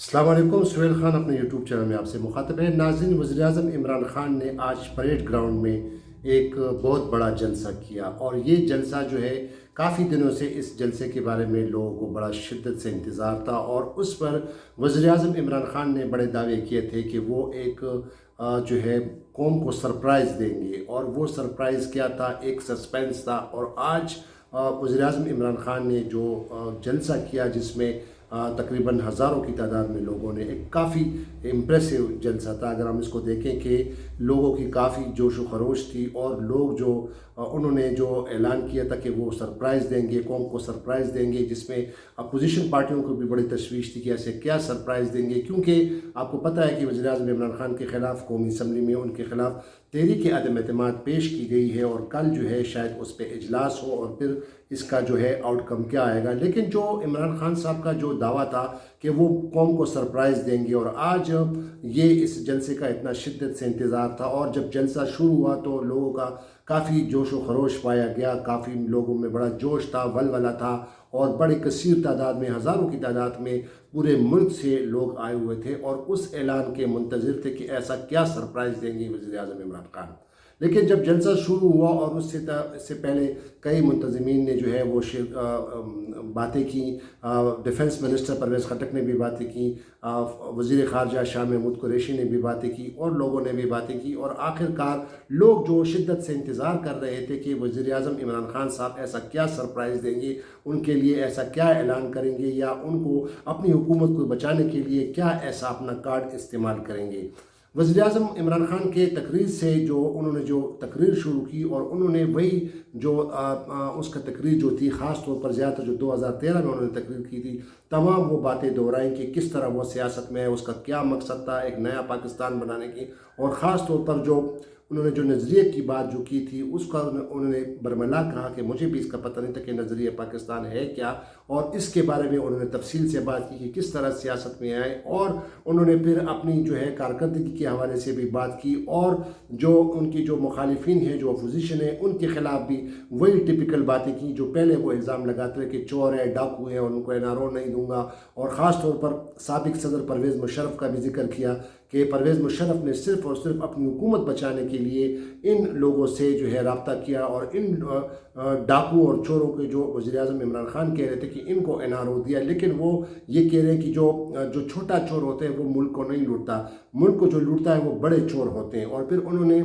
السلام علیکم، سہیل خان اپنے یوٹیوب چینل میں آپ سے مخاطب ہے۔ ناظرین، وزیراعظم عمران خان نے آج پریڈ گراؤنڈ میں ایک بہت بڑا جلسہ کیا، اور یہ جلسہ جو ہے کافی دنوں سے اس جلسے کے بارے میں لوگوں کو بڑا شدت سے انتظار تھا، اور اس پر وزیراعظم عمران خان نے بڑے دعوے کیے تھے کہ وہ ایک جو ہے قوم کو سرپرائز دیں گے، اور وہ سرپرائز کیا تھا، ایک سسپینس تھا۔ اور آج وزیراعظم عمران خان نے جو جلسہ کیا، جس میں تقریباً ہزاروں کی تعداد میں لوگوں نے، ایک کافی امپریسو جلسہ تھا۔ اگر ہم اس کو دیکھیں کہ لوگوں کی کافی جوش و خروش تھی، اور لوگ جو انہوں نے جو اعلان کیا تھا کہ وہ سرپرائز دیں گے، قوم کو سرپرائز دیں گے، جس میں اپوزیشن پارٹیوں کو بھی بڑی تشویش تھی کہ ایسے کیا سرپرائز دیں گے، کیونکہ آپ کو پتہ ہے کہ وزیراعظم عمران خان کے خلاف قومی اسمبلی میں ان کے خلاف تحریک عدم اعتماد پیش کی گئی ہے، اور کل جو ہے شاید اس پہ اجلاس ہو اور پھر اس کا جو ہے آؤٹ کم کیا آئے گا۔ لیکن جو عمران خان صاحب کا جو دعویٰ تھا کہ وہ قوم کو سرپرائز دیں گے، اور آج یہ اس جلسے کا اتنا شدت سے انتظار تھا، اور جب جلسہ شروع ہوا تو لوگوں کا کافی جوش و خروش پایا گیا، کافی لوگوں میں بڑا جوش تھا، ولولہ تھا، اور بڑی کثیر تعداد میں، ہزاروں کی تعداد میں پورے ملک سے لوگ آئے ہوئے تھے، اور اس اعلان کے منتظر تھے کہ ایسا کیا سرپرائز دیں گے وزیراعظم عمران خان۔ لیکن جب جلسہ شروع ہوا، اور اس سے پہلے کئی منتظمین نے جو ہے وہ باتیں کی، ڈیفنس منسٹر پرویز خٹک نے بھی باتیں کی، وزیر خارجہ شاہ محمود قریشی نے بھی باتیں کی، اور لوگوں نے بھی باتیں کی، اور آخرکار لوگ جو شدت سے انتظار کر رہے تھے کہ وزیر اعظم عمران خان صاحب ایسا کیا سرپرائز دیں گے، ان کے لیے ایسا کیا اعلان کریں گے، یا ان کو اپنی حکومت کو بچانے کے لیے کیا ایسا اپنا کارڈ استعمال کریں گے۔ وزیراعظم عمران خان کے تقریر سے جو انہوں نے جو تقریر شروع کی، اور انہوں نے وہی جو اس کا تقریر جو تھی، خاص طور پر زیادہ جو 2013 میں انہوں نے تقریر کی تھی، تمام وہ باتیں دہرائیں کہ کس طرح وہ سیاست میں ہے، اس کا کیا مقصد تھا ایک نیا پاکستان بنانے کی، اور خاص طور پر جو انہوں نے جو نظریے کی بات جو کی تھی، اس کا انہوں نے برملا کہا کہ مجھے بھی اس کا پتہ نہیں تھا کہ نظریہ پاکستان ہے کیا، اور اس کے بارے میں انہوں نے تفصیل سے بات کی کہ کس طرح سیاست میں آئے، اور انہوں نے پھر اپنی جو ہے کارکردگی کے حوالے سے بھی بات کی، اور جو ان کی جو مخالفین ہیں، جو اپوزیشن ہے، ان کے خلاف بھی وہی ٹپیکل باتیں کی جو پہلے وہ الزام لگاتے ہیں کہ چور ہے، ڈاکو ہیں، اور ان کو NRO نہیں دوں گا، اور خاص طور پر سابق صدر پرویز مشرف کا بھی ذکر کیا کہ پرویز مشرف نے صرف اور صرف اپنی حکومت بچانے کے لیے ان لوگوں سے جو ہے رابطہ کیا، اور ان ڈاکو اور چوروں کے جو وزیر اعظم عمران خان کہہ رہے تھے کہ ان کو NRO دیا، لیکن وہ یہ کہہ رہے ہیں کہ جو چھوٹا چور ہوتے ہیں وہ ملک کو نہیں لوٹتا، ملک کو جو لوٹتا ہے وہ بڑے چور ہوتے ہیں۔ اور پھر انہوں نے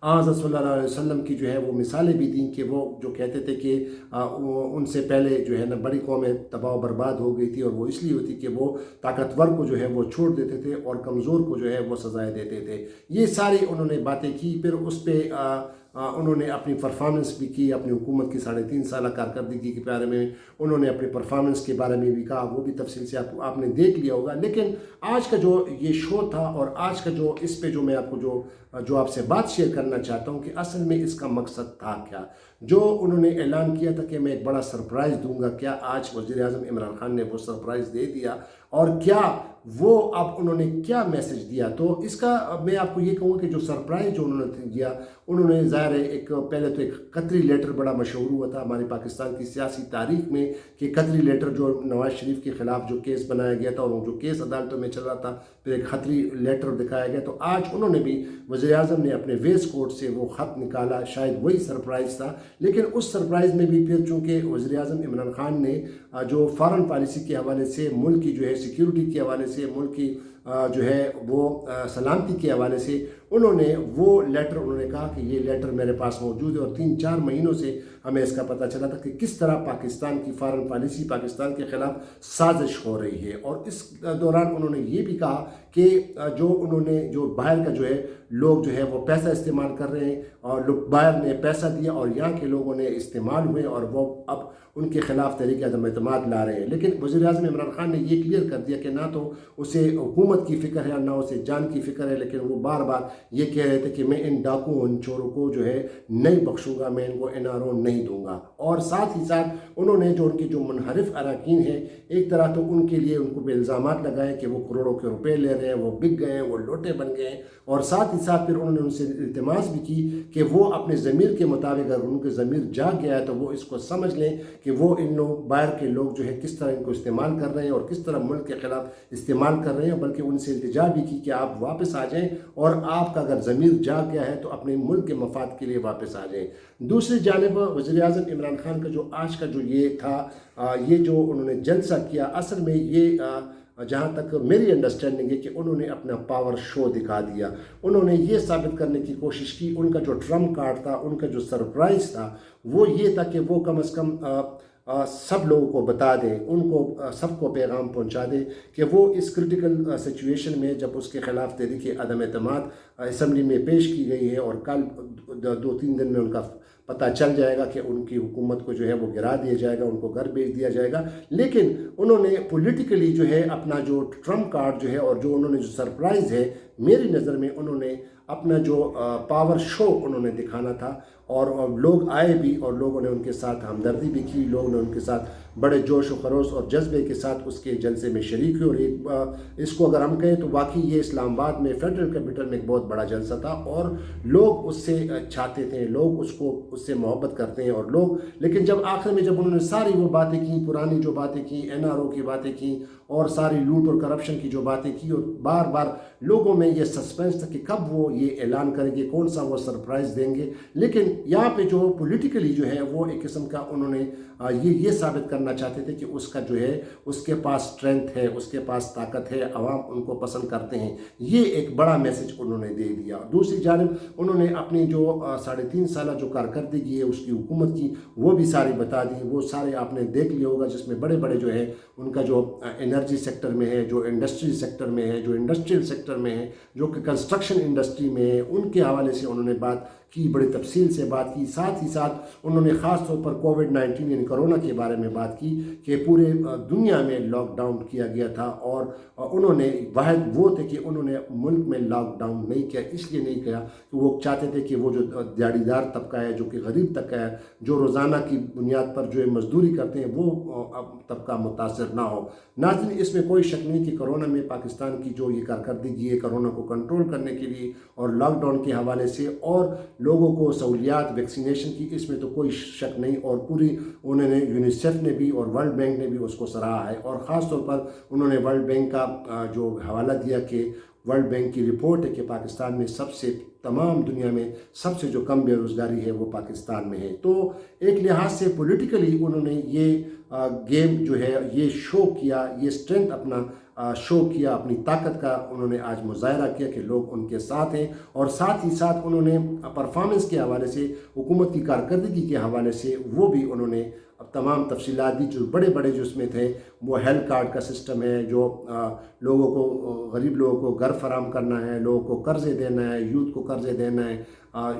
حضرت صلی اللہ علیہ وسلم کی جو ہے وہ مثالیں بھی دیں کہ وہ جو کہتے تھے کہ ان سے پہلے جو ہے نا بڑی قومیں تباہ و برباد ہو گئی تھی، اور وہ اس لیے ہوتی کہ وہ طاقتور کو جو ہے وہ چھوڑ دیتے تھے، اور کمزور کو جو ہے وہ سزائیں دیتے تھے۔ یہ ساری انہوں نے باتیں کی۔ پھر اس پہ انہوں نے اپنی پرفارمنس بھی کی، اپنی حکومت کی 3.5 سالہ کارکردگی کے بارے میں انہوں نے اپنی پرفارمنس کے بارے میں بھی کہا، وہ بھی تفصیل سے آپ نے دیکھ لیا ہوگا۔ لیکن آج کا جو یہ شو تھا، اور آج کا جو اس پہ جو میں آپ کو جو آپ سے بات شیئر کرنا چاہتا ہوں کہ اصل میں اس کا مقصد تھا کیا، جو انہوں نے اعلان کیا تھا کہ میں ایک بڑا سرپرائز دوں گا، کیا آج وزیر اعظم عمران خان نے وہ سرپرائز دے دیا، اور کیا وہ اب انہوں نے کیا میسج دیا؟ تو اس کا میں آپ کو یہ کہوں گا کہ جو سرپرائز جو انہوں نے دیا، انہوں نے ظاہر ہے پہلے تو ایک قطری لیٹر بڑا مشہور ہوا تھا ہماری پاکستان کی سیاسی تاریخ میں، کہ قطری لیٹر جو نواز شریف کے خلاف جو کیس بنایا گیا تھا، اور وہ جو کیس عدالتوں میں چل رہا تھا، پھر ایک قطری لیٹر دکھایا گیا۔ تو آج انہوں نے بھی، وزیر اعظم نے اپنے ویس کوٹ سے وہ خط نکالا، شاید وہی سرپرائز تھا۔ لیکن اس سرپرائز میں بھی پھر چونکہ وزیر اعظم عمران خان نے جو فارن پالیسی کے حوالے سے، ملک کی جو ہے سیکیورٹی کے حوالے سے، ملک کی جو ہے وہ سلامتی کے حوالے سے، انہوں نے وہ لیٹر، انہوں نے کہا کہ یہ لیٹر میرے پاس موجود ہے، اور 3-4 مہینوں سے ہمیں اس کا پتہ چلا تھا کہ کس طرح پاکستان کی فارن پالیسی پاکستان کے خلاف سازش ہو رہی ہے۔ اور اس دوران انہوں نے یہ بھی کہا کہ جو انہوں نے جو باہر کا جو ہے لوگ جو ہے وہ پیسہ استعمال کر رہے ہیں، اور باہر نے پیسہ دیا، اور یہاں کے لوگوں نے استعمال ہوئے، اور وہ اب ان کے خلاف تحریک عدم اعتماد لا رہے ہیں۔ لیکن وزیر اعظم عمران خان نے یہ کلیئر کر دیا کہ نہ تو اسے حکومت हुकूमत की फ़िक्र है ना उसे जान की फ़िक्र है, लेकिन वो बार बार ये कह रहे थे कि मैं इन डाकुओं इन चोरों को जो है नहीं बख्शूँगा, मैं इनको NRO नहीं दूँगा। और साथ ही साथ उन्होंने जो उनके जो मुनहरिफ अरकान हैं, एक तरह तो उनके लिए उनको पे इल्ज़ामात लगाए कि वो करोड़ों के रुपए ले रहे हैं, वो बिक गए हैं, वो लोटे बन गए हैं। और साथ ही साथ फिर उन्होंने उनसे इल्तिमास भी की कि वो अपने ज़मीर के मुताबिक, अगर उनके ज़मीर जाग गया है तो वो इसको समझ लें कि वो इन लोग बाहर के लोग जो है किस तरह इनको इस्तेमाल कर रहे हैं और किस तरह मुल्क के ख़िलाफ़ इस्तेमाल कर रहे हैं। बल्कि उनसे इल्तिजा भी की कि आप वापस आ जाएँ और आपका अगर ज़मीर जाग गया है तो अपने मुल्क के मफाद के लिए वापस आ जाएँ। दूसरी जानिब वज़ीर-ए-आज़म इमरान खान का जो आज का जो ये था, ये जो उन्होंने जलसा किया, असल में ये जहाँ तक मेरी अंडरस्टैंडिंग है कि उन्होंने अपना पावर शो दिखा दिया। उन्होंने ये साबित करने की कोशिश की, उनका जो ट्रम्प कार्ड था, उनका जो सरप्राइज़ था वो ये था कि वो कम से कम सब लोगों को बता दें, उनको सबको पैगाम पहुंचा दें कि वो इस क्रिटिकल सिचुएशन में, जब उसके ख़िलाफ़ तहरीक अदम एतमाद असम्बली में पेश की गई है और कल 2-3 दिन में उनका पता चल जाएगा कि उनकी हुकूमत को जो है वो गिरा दिया जाएगा, उनको घर भेज दिया जाएगा। लेकिन उन्होंने पॉलिटिकली जो है अपना जो ट्रम्प कार्ड जो है और जो उन्होंने जो सरप्राइज़ है, मेरी नज़र में उन्होंने अपना जो पावर शो उन्होंने दिखाना था। और लोग आए भी और लोगों ने उनके साथ हमदर्दी भी की, लोगों ने उनके साथ बड़े जोश व खरोश और जज्बे के साथ उसके जलसे में शरीक हुए। और एक इसको अगर हम कहें तो वाकई ये इस्लामाबाद में फेडरल कैपिटल में एक बहुत बड़ा जलसा था और लोग उससे चाहते थे, लोग उससे मोहब्बत करते हैं और लोग। लेकिन जब आखिर में जब उन्होंने सारी वो बातें की, पुरानी जो बातें की, NRO की बातें की और सारी लूट और करप्शन की जो बातें की, और बार बार लोगों में ये सस्पेंस था कि कब वो ये ऐलान करेंगे, कौन सा वो सरप्राइज़ देंगे। लेकिन यहाँ पे जो पॉलिटिकली जो है वो एक किस्म का उन्होंने ये साबित करना चाहते थे कि उसका जो है उसके पास स्ट्रेंथ है, उसके पास ताकत है, अवाम उनको पसंद करते हैं। ये एक बड़ा मैसेज उन्होंने दे दिया। दूसरी जानिब उन्होंने अपनी जो 3.5 साल जो कारकर्दगी है उसकी हुकूमत की, वो भी सारी बता दी। वो सारे आपने देख लिया होगा, जिसमें बड़े बड़े जो है उनका जो एनर्जी सेक्टर में है, जो इंडस्ट्री सेक्टर में है, जो इंडस्ट्रियल सेक्टर में है, जो कि कंस्ट्रक्शन इंडस्ट्री में है, उनके हवाले से उन्होंने बात की, बड़ी तफसील से बात की। साथ ही साथ उन्होंने ख़ास तौर पर कोविड-19 यानी कोरोना के बारे में बात की कि पूरे दुनिया में लॉकडाउन किया गया था और उन्होंने वाहिद वो थे कि उन्होंने मुल्क में लॉकडाउन नहीं किया। इसलिए नहीं किया कि वो चाहते थे कि वो जो दिहाड़ीदार तबका है, जो कि गरीब तबका है, जो रोज़ाना की बुनियाद पर जो है मजदूरी करते हैं, वो तबका मुतासर ना हो। नाज़रीन, इसमें कोई शक नहीं कि कोरोना में पाकिस्तान की जो ये कारकर्दगी है कोरोना को कंट्रोल करने के लिए और लॉकडाउन के हवाले से और लोगों को सहूलियात वैक्सीनेशन की, इसमें तो कोई शक नहीं। और पूरी उन्होंने यूनिसेफ ने भी और वर्ल्ड बैंक ने भी उसको सराहा है। और ख़ास तौर पर उन्होंने वर्ल्ड बैंक का जो हवाला दिया कि वर्ल्ड बैंक की रिपोर्ट है कि पाकिस्तान में तमाम दुनिया में सबसे जो कम बेरोज़गारी है वो पाकिस्तान में है। तो एक लिहाज से पॉलिटिकली उन्होंने ये गेम जो है ये शो किया, ये स्ट्रेंथ अपना शो किया, अपनी ताकत का उन्होंने आज मुज़ाहरा किया कि लोग उनके साथ हैं। और साथ ही साथ उन्होंने परफॉर्मेंस के हवाले से, हुकूमत की कारकर्दगी के हवाले से वो भी उन्होंने अब तमाम तफसीलात दी। जो बड़े बड़े जो उसमें थे वो हेल्थ कार्ड का सिस्टम है, जो लोगों को, गरीब लोगों को घर फराम करना है, लोगों को कर्ज़े देना है, यूथ को कर्ज़े देना है,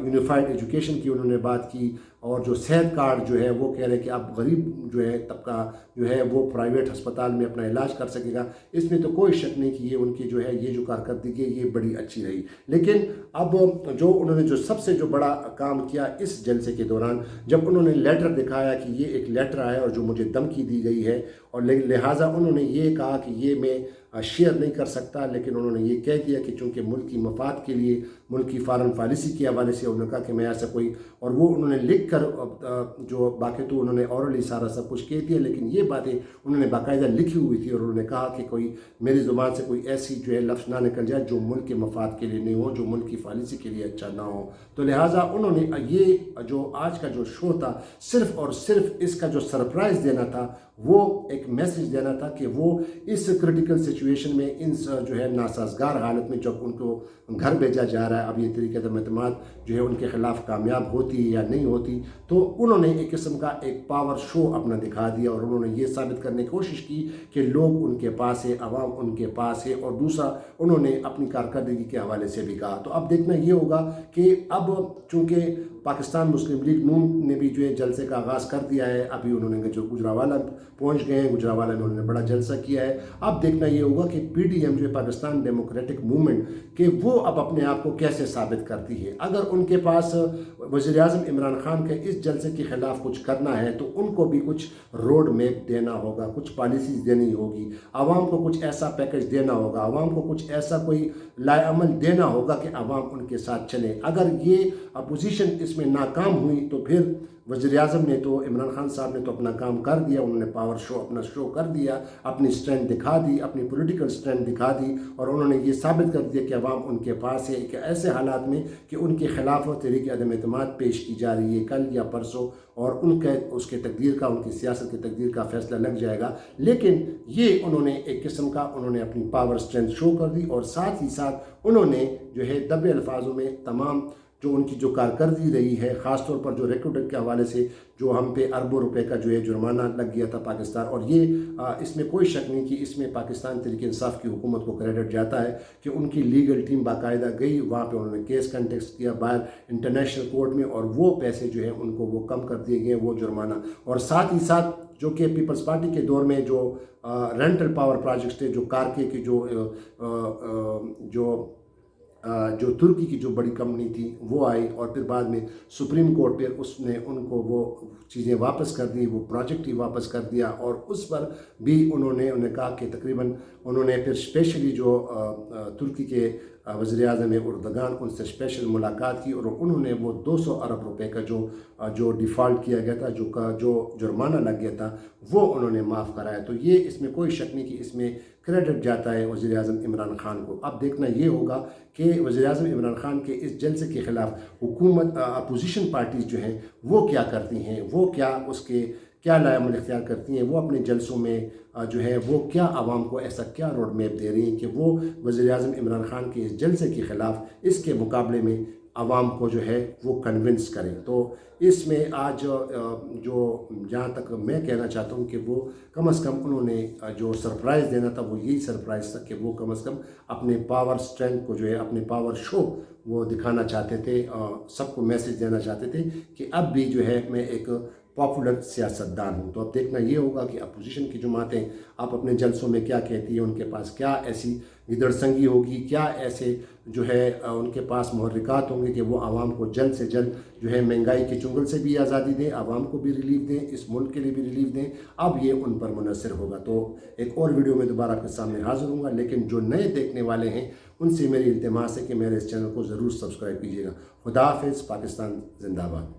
यूनिफाइड एजुकेशन की उन्होंने बात की। और जो सेहत कार्ड जो है वो कह रहे हैं कि आप गरीब जो है तबका जो है वो प्राइवेट अस्पताल में अपना इलाज कर सकेगा। इसमें तो कोई शक नहीं कि ये उनकी जो है ये जो कारकर्दगी है ये बड़ी अच्छी रही। लेकिन अब जो उन्होंने जो सबसे जो बड़ा काम किया इस जलसे के दौरान, जब उन्होंने लेटर दिखाया कि ये एक लेटर आया और जो मुझे धमकी दी गई है और लिहाजा उन्होंने ये कहा कि ये मैं शेयर नहीं कर सकता, लेकिन उन्होंने ये कह दिया कि चूँकि मुल्क की मफाद के लिए, मुल्क की फॉरेन पॉलिसी के हवाले से उन्होंने कहा कि मैं ऐसा कोई, और वो उन्होंने लिख कर जो बाकी तो उन्होंने औरली सारा सब कुछ कह दिया, लेकिन ये बातें उन्होंने बाकायदा लिखी हुई थी। और उन्होंने कहा कि कोई मेरी ज़ुबान से कोई ऐसी जो है लफ्ज़ ना निकल जाए जो मुल्क के मफाद के लिए नहीं हो, जो मुल्क की पॉलिसी के लिए अच्छा ना हो। तो लिहाजा उन्होंने ये जो आज का जो शो था सिर्फ़ और सिर्फ इसका जो सरप्राइज़ देना था, वो एक मैसेज देना था कि वो इस क्रिटिकल सिचुएशन में, इन जो है नासाजगार हालत में जब उनको घर भेजा जा रहा है, अब ये तरीक़े एतमाद जो है उनके ख़िलाफ़ कामयाब होती है या नहीं होती, तो उन्होंने एक किस्म का एक पावर शो अपना दिखा दिया। और उन्होंने ये साबित करने की कोशिश की कि लोग उनके पास है, अवाम उनके पास है। और दूसरा उन्होंने अपनी कारकर्दगी के हवाले से भी कहा। तो अब देखना ये होगा कि अब चूँकि पाकिस्तान मुस्लिम लीग नून ने भी जो है जलसे का आगाज़ कर दिया है। अभी उन्होंने जो गुजरावाला पहुंच गए हैं, गुजरावाला में उन्होंने बड़ा जलसा किया है। अब देखना ये होगा कि PDM जो है पाकिस्तान डेमोक्रेटिक मूवमेंट कि वो अब अपने आप को कैसे साबित करती है। अगर उनके पास वज़ीर-ए-आज़म इमरान खान के इस जलसे के ख़िलाफ़ कुछ करना है तो उनको भी कुछ रोड मैप देना होगा, कुछ पॉलिसीज़ देनी होगी, आवाम को कुछ ऐसा पैकेज देना होगा, आवाम को कुछ ऐसा कोई लाएअमल देना होगा कि आवाम उनके साथ चले। अगर ये अपोजिशन इसमें नाकाम हुई तो फिर वज़ीर-ए-आज़म ने तो, इमरान खान साहब ने तो अपना काम कर दिया, उन्होंने पावर शो अपना शो कर दिया, अपनी स्ट्रेंथ दिखा दी, अपनी पॉलिटिकल स्ट्रेंथ दिखा दी और उन्होंने ये साबित कर दिया कि अवाम उनके पास है। कि ऐसे हालात में कि उनके ख़िलाफ़ तहरीक अदम एतमाद पेश की जा रही है कल या परसों और उनके उसके तकदीर का, उनकी सियासत की तकदीर का फ़ैसला लग जाएगा। लेकिन ये उन्होंने एक किस्म का उन्होंने अपनी पावर स्ट्रेंथ शो कर दी और साथ ही साथ उन्होंने जो है दबे अल्फाजों में तमाम जो उनकी जो कारकर्दगी रही है, ख़ास तौर पर जो रिक्रूटर के हवाले से जो हम पे अरबों रुपए का जो है जुर्माना लग गया था पाकिस्तान, और ये इसमें कोई शक नहीं कि इसमें पाकिस्तान तहरीक इंसाफ की हुकूमत को क्रेडिट जाता है कि उनकी लीगल टीम बाकायदा गई वहाँ पे, उन्होंने केस कंटेस्ट किया बाहर इंटरनेशनल कोर्ट में और वो पैसे जो है उनको वो कम कर दिए गए, वो जुर्माना। और साथ ही साथ जो कि पीपल्स पार्टी के दौर में जो रेंटल पावर प्रोजेक्ट्स थे, जो कारके की जो तुर्की की जो बड़ी कंपनी थी वो आई और फिर बाद में सुप्रीम कोर्ट पे उसने उनको वो चीज़ें वापस कर दी, वो प्रोजेक्ट ही वापस कर दिया और उस पर भी उन्होंने कहा कि तकरीबन उन्होंने फिर स्पेशली जो तुर्की के वज़ीर-ए-आज़म उर्दगान उनसे स्पेशल मुलाकात की और उन्होंने वो 200 अरब रुपए का जो डिफ़ॉल्ट किया गया था, जो जुर्माना लग गया था, वो उन्होंने माफ़ कराया। तो ये इसमें कोई शक नहीं कि इसमें क्रेडिट जाता है वज़ीर-ए-आज़म इमरान खान को। अब देखना ये होगा कि वज़ीर-ए-आज़म इमरान खान के इस जलसे के ख़िलाफ़ हुकूमत अपोजिशन पार्टीज़ जो हैं वो क्या करती हैं, वो क्या लाएअमल इख्तियार करती हैं, वो अपने जलसों में जो है वो क्या आवाम को ऐसा क्या रोड मैप दे रही हैं कि वो वज़ीर-ए-आज़म इमरान खान के इस जलसे के ख़िलाफ़ इसके मुकाबले में आवाम को जो है वो कन्विंस करें। तो इसमें आज जो जहाँ तक मैं कहना चाहता हूँ कि वो कम से कम उन्होंने जो सरप्राइज़ देना था वो यही सरप्राइज़ था कि वो कम से कम अपने पावर स्ट्रेंथ को जो है अपने पावर शो वो दिखाना चाहते थे, सबको मैसेज देना चाहते थे कि अब भी जो है मैं एक पॉपुलर सियासतदान हूँ। तो अब देखना ये होगा कि अपोजिशन की जमातें आप अपने जलसों में क्या कहती है, उनके पास क्या ऐसी गिदड़संगी होगी, क्या ऐसे जो है उनके पास मुहर्रिकात होंगे कि वो आवाम को जल्द से जल्द जो है महंगाई के चुंगल से भी आज़ादी दें, आवाम को भी रिलीफ दें, इस मुल्क के लिए भी रिलीफ दें। अब ये उन पर मुनहसर होगा। तो एक और वीडियो में दोबारा आपके सामने हाजिर हूँगा, लेकिन जो नए देखने वाले हैं उनसे मेरी इल्तिमास है कि मेरे इस चैनल को ज़रूर सब्सक्राइब कीजिएगा। खुदा हाफिज़। पाकिस्तान जिंदाबाद।